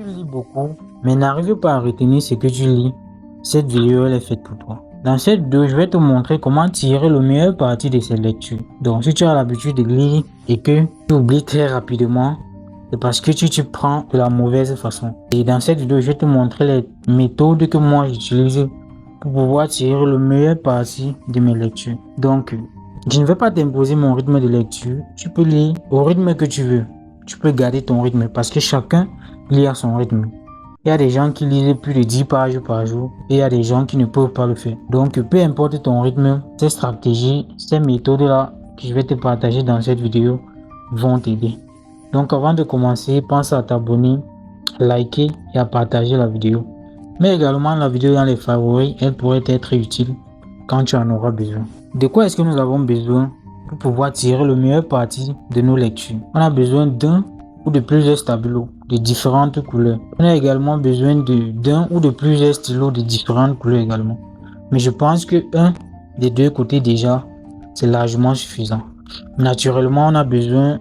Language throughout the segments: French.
tu lis beaucoup, mais n'arrives pas à retenir ce que tu lis, cette vidéo elle est faite pour toi. Dans cette vidéo, je vais te montrer comment tirer le meilleur parti de ces lectures. Donc, si tu as l'habitude de lire et que tu oublies très rapidement, c'est parce que tu prends de la mauvaise façon. Et dans cette vidéo, je vais te montrer les méthodes que moi j'utilise pour pouvoir tirer le meilleur parti de mes lectures. Donc, je ne vais pas t'imposer mon rythme de lecture. Tu peux lire au rythme que tu veux. Tu peux garder ton rythme parce que chacun lit à son rythme. Il y a des gens qui lisent plus de 10 pages par jour et il y a des gens qui ne peuvent pas le faire. Donc, peu importe ton rythme, ces stratégies, ces méthodes-là que je vais te partager dans cette vidéo vont t'aider. Donc, avant de commencer, pense à t'abonner, liker et à partager la vidéo. Mais également, la vidéo dans les favoris, elle pourrait être utile quand tu en auras besoin. De quoi est-ce que nous avons besoin pour pouvoir tirer le meilleur parti de nos lectures? On a besoin d'un ou de plusieurs stabilos de différentes couleurs. On a également besoin d'un ou de plusieurs stylos de différentes couleurs également. Mais je pense que un des deux côtés déjà, c'est largement suffisant. Naturellement, on a besoin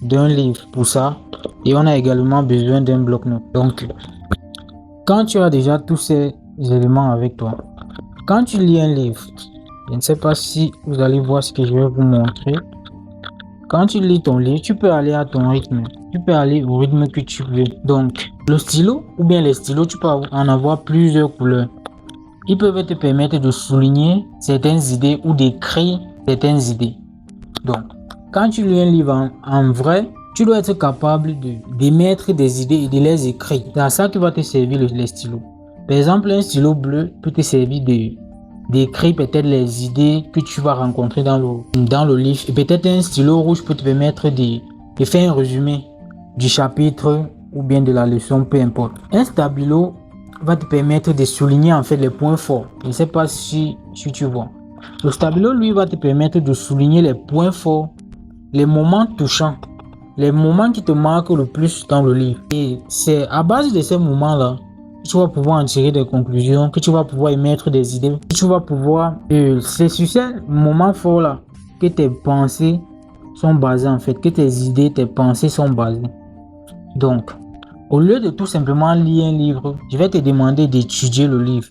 d'un livre pour ça. Et on a également besoin d'un bloc-notes. Donc, quand tu as déjà tous ces éléments avec toi, quand tu lis un livre, je ne sais pas si vous allez voir ce que je vais vous montrer. Quand tu lis ton livre, tu peux aller à ton rythme. Tu peux aller au rythme que tu veux. Donc, le stylo ou bien les stylos, tu peux en avoir plusieurs couleurs. Ils peuvent te permettre de souligner certaines idées ou d'écrire certaines idées. Donc, quand tu lis un livre en vrai, tu dois être capable d'émettre des idées et de les écrire. C'est à ça que va te servir les stylos. Par exemple, un stylo bleu peut te servir d'écrire peut-être les idées que tu vas rencontrer dans le livre. Et peut-être un stylo rouge peut te permettre de faire un résumé du chapitre ou bien de la leçon, peu importe. Un stabilo va te permettre de souligner en fait les points forts. Je ne sais pas si tu vois. Le stabilo, lui, va te permettre de souligner les points forts, les moments touchants, les moments qui te marquent le plus dans le livre. Et c'est à base de ces moments-là que tu vas pouvoir en tirer des conclusions, que tu vas pouvoir émettre des idées, que tu vas pouvoir... c'est sur ces moments forts-là que tes pensées sont basées en fait, que tes idées, tes pensées sont basées. Donc, au lieu de tout simplement lire un livre, je vais te demander d'étudier le livre.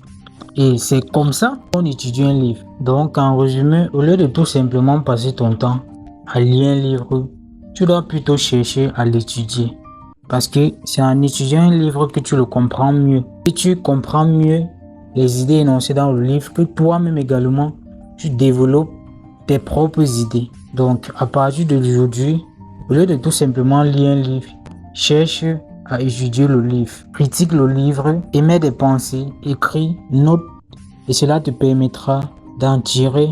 Et c'est comme ça qu'on étudie un livre. Donc, en résumé, au lieu de tout simplement passer ton temps à lire un livre, tu dois plutôt chercher à l'étudier. Parce que c'est en étudiant un livre que tu le comprends mieux. Et tu comprends mieux les idées énoncées dans le livre que toi-même également, tu développes tes propres idées. Donc, à partir d'aujourd'hui, au lieu de tout simplement lire un livre, cherche à étudier le livre, critique le livre, émets des pensées, écris, note, et cela te permettra d'en tirer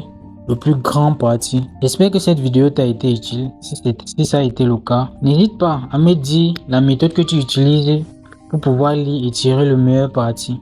le plus grand parti. J'espère que cette vidéo t'a été utile. Si ça a été le cas, n'hésite pas à me dire la méthode que tu utilises pour pouvoir lire et tirer le meilleur parti.